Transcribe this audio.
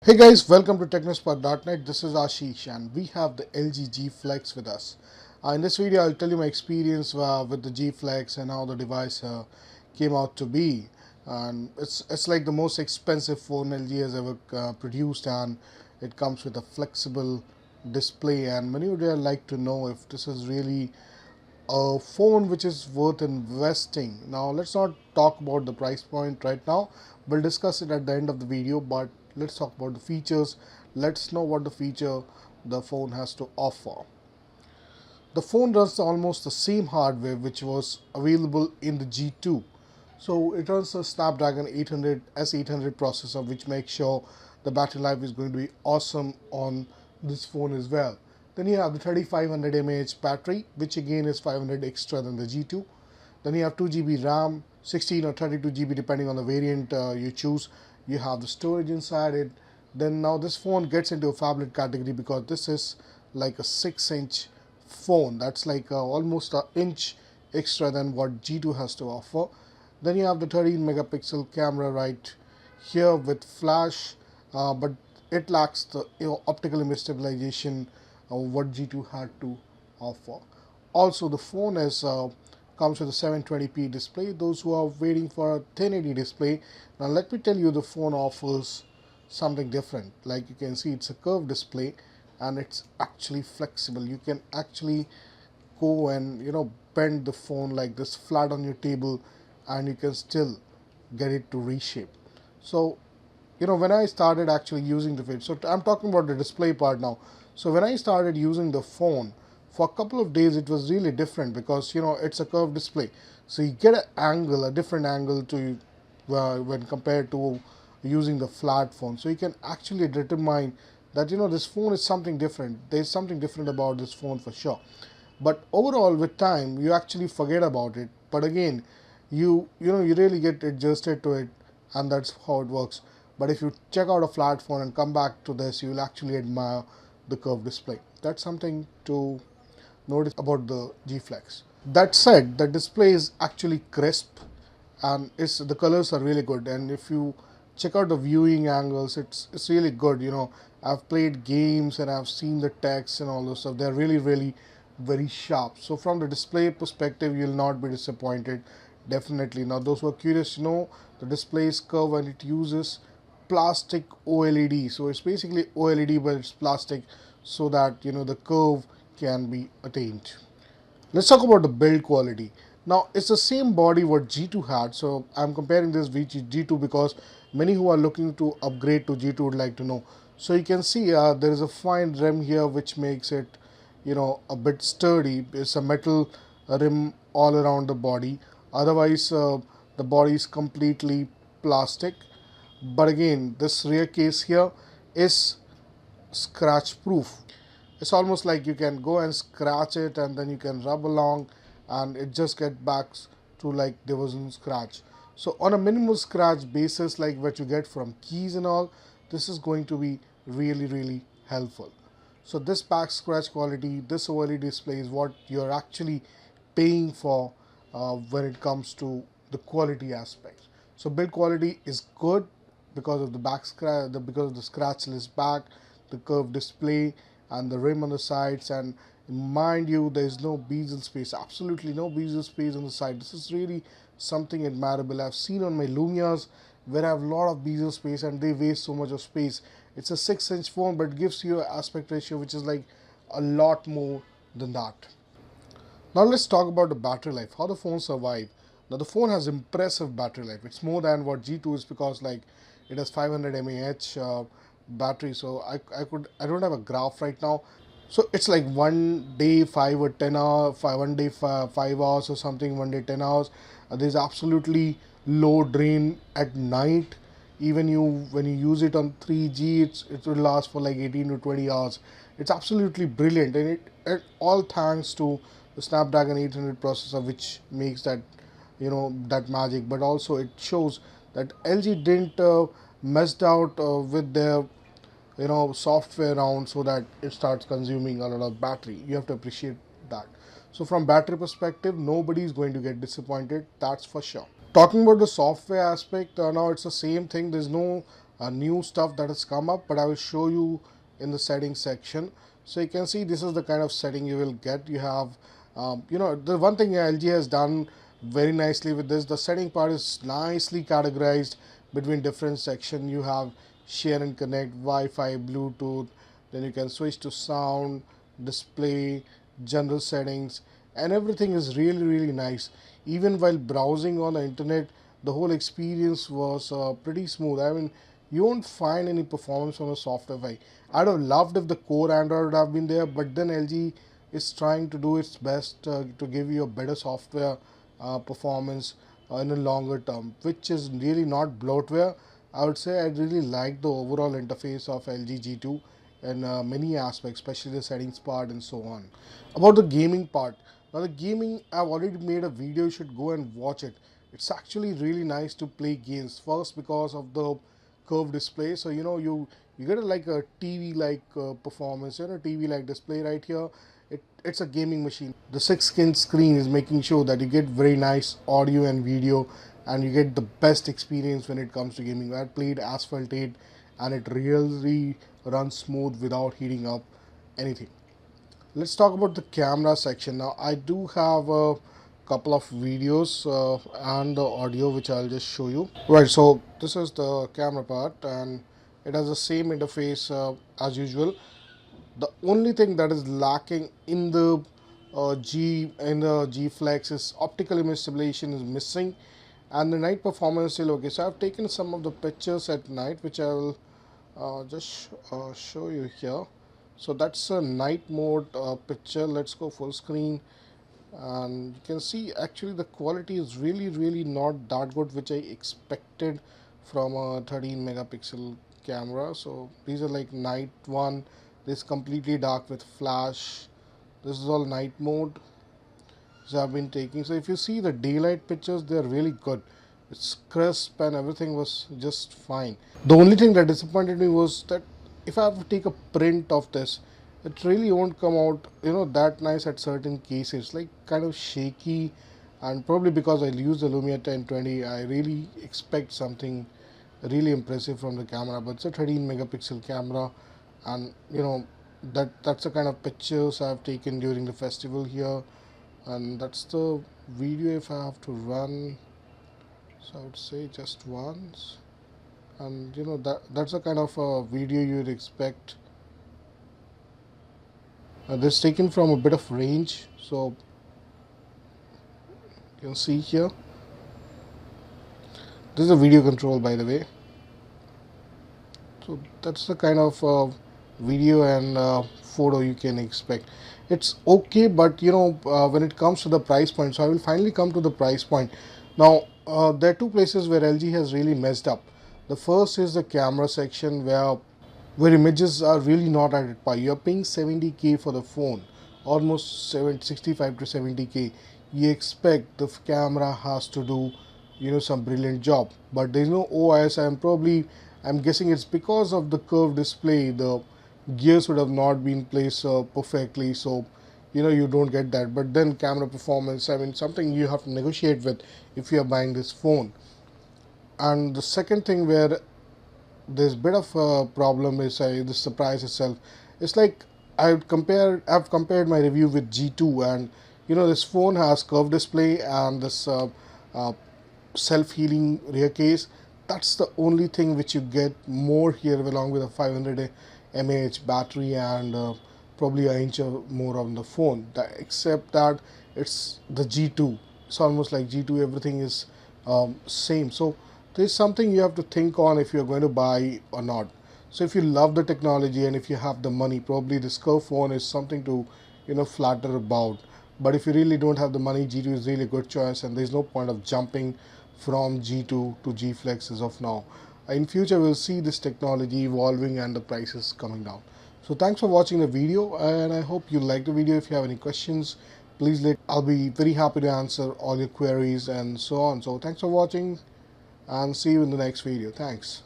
Hey guys, welcome to Technospot.Net. This is Ashish and we have the LG G Flex with us. In this video, I'll tell you my experience with the G Flex and how the device came out to be. And it's like the most expensive phone LG has ever produced, and it comes with a flexible display. And many would like to know if this is really a phone which is worth investing. Now let's not talk about the price point right now. We'll discuss it at the end of the video, but let's talk about the features. Let's know what the feature the phone has to offer. The phone runs almost the same hardware which was available in the G2. So it runs a Snapdragon 800 S800 processor, which makes sure the battery life is going to be awesome on this phone as well. Then you have the 3500 mAh battery, which again is 500 extra than the G2. Then you have 2 GB RAM, 16 or 32 GB depending on the variant you choose. You have the storage inside it. Then now this phone gets into a phablet category because this is like a 6-inch phone. That's like almost an inch extra than what G2 has to offer. Then you have the 13 megapixel camera right here with flash, but it lacks the optical image stabilization what G2 had to offer. Also, the phone is comes with a 720p display. Those who are waiting for a 1080 display, now let me tell you, the phone offers something different. Like you can see, it's a curved display and it's actually flexible. You can actually go and bend the phone like this flat on your table, and you can still get it to reshape. So when I started actually using the phone, so I'm talking about the display part now. So when I started using the phone for a couple of days, it was really different because it's a curved display, so you get a different angle to when compared to using the flat phone. So you can actually determine that this phone is something different. There's something different about this phone for sure. But overall, with time, you actually forget about it. But again, you really get adjusted to it, and that's how it works. But if you check out a flat phone and come back to this, you will actually admire the curved display. That's something to notice about the G Flex. That said, the display is actually crisp, and the colors are really good. And if you check out the viewing angles, it's really good. I've played games and I've seen the text and all those stuff. They're really very sharp. So from the display perspective, you'll not be disappointed, definitely. Now those who are curious to know, the display is curved and it uses plastic OLED. So it's basically OLED, but it's plastic, so that the curve can be attained. Let's talk about the build quality. Now it's the same body what G2 had, so I'm comparing this with G2 because many who are looking to upgrade to G2 would like to know. So you can see there is a fine rim here which makes it a bit sturdy. It's a metal rim all around the body. Otherwise the body is completely plastic. But again, this rear case here is scratch proof. It's almost like you can go and scratch it and then you can rub along and it just get back to like there wasn't scratch. So on a minimal scratch basis, like what you get from keys and all, this is going to be really helpful. So this back scratch quality, this OLED display is what you're actually paying for when it comes to the quality aspect. So build quality is good because of the back scratch, because of the scratchless back, the curved display, and the rim on the sides. And mind you, there is no bezel space, absolutely no bezel space on the side. This is really something admirable. I've seen on my Lumias where I have a lot of bezel space and they waste so much of space. It's a 6-inch phone, but gives you an aspect ratio which is like a lot more than that. Now let's talk about the battery life, how the phone survive. Now the phone has impressive battery life. It's more than what G2 is because like it has 500 mAh battery. So I don't have a graph right now. So it's like one day 5 or 10 hours, 5 hours or something, one day 10 hours. There's absolutely low drain at night. Even when you use it on 3G, it will last for like 18 to 20 hours. It's absolutely brilliant, and it all thanks to the Snapdragon 800 processor, which makes that that magic. But also it shows that LG didn't messed out with their software around so that it starts consuming a lot of battery. You have to appreciate that. So from battery perspective, nobody is going to get disappointed, that's for sure. Talking about the software aspect, now it's the same thing. There's no new stuff that has come up, but I will show you in the settings section. So you can see this is the kind of setting you will get. You have the one thing LG has done very nicely with this, the setting part is nicely categorized between different section. You have share and connect, Wi-Fi, Bluetooth, then you can switch to sound, display, general settings, and everything is really nice. Even while browsing on the internet, the whole experience was pretty smooth. I mean, you won't find any performance on a soft Wi-Fi. I'd have loved if the core Android would have been there, but then LG is trying to do its best to give you a better software performance in a longer term, which is really not bloatware. I would say I really like the overall interface of LG G2 in many aspects, especially the settings part and so on. About the gaming part, now the gaming, I've already made a video, you should go and watch it. It's actually really nice to play games. First, because of the curved display, so you get like a TV like performance, TV like display right here. It's a gaming machine. The 6-inch screen is making sure that you get very nice audio and video, and you get the best experience when it comes to gaming. I played Asphalt 8 and it really runs smooth without heating up anything. Let's talk about the camera section. Now I do have a couple of videos and the audio which I'll just show you. Right, so this is the camera part and it has the same interface as usual. The only thing that is lacking in the G Flex is optical image stabilization is missing, and the night performance is still okay. So I've taken some of the pictures at night, which I will just show you here. So that's a night mode picture. Let's go full screen, and you can see actually the quality is really not that good, which I expected from a 13 megapixel camera. So these are like night one, this completely dark with flash, this is all night mode. So I've been taking, so if you see the daylight pictures, they're really good. It's crisp and everything was just fine. The only thing that disappointed me was that if I have to take a print of this, it really won't come out that nice at certain cases, like kind of shaky. And probably because I use the Lumia 1020, I really expect something really impressive from the camera, but it's a 13 megapixel camera, and that's the kind of pictures I've taken during the festival here. And that's the video if I have to run, so I would say just once. And that's the kind of video you'd expect. This is taken from a bit of range, so you can see here, this is a video control by the way. So that's the kind of video and photo you can expect. It's okay, but when it comes to the price point, so I will finally come to the price point. Now there are two places where LG has really messed up. The first is the camera section, where images are really not at par. You're paying 70K for the phone, almost 65 to 70K. You expect the camera has to do some brilliant job, but there's no OIS. I'm guessing it's because of the curved display. The gears would have not been placed perfectly, so you don't get that. But then camera performance, I mean, something you have to negotiate with if you are buying this phone. And the second thing where there's a bit of a problem is the price itself. It's like I've compared my review with G2, and this phone has curved display and this uh, self-healing rear case. That's the only thing which you get more here, along with a 500 mAh battery and probably an inch or more on the phone. Except that it's the G2. It's almost like G2. Everything is same. So there's something you have to think on if you're going to buy or not. So if you love the technology and if you have the money, probably this curve phone is something to flatter about. But if you really don't have the money, G2 is really a good choice, and there's no point of jumping from G2 to G Flex as of now. In future, we'll see this technology evolving and the prices coming down. So thanks for watching the video, and I hope you liked the video. If you have any questions, please I'll be very happy to answer all your queries and so on. So thanks for watching, and see you in the next video. Thanks.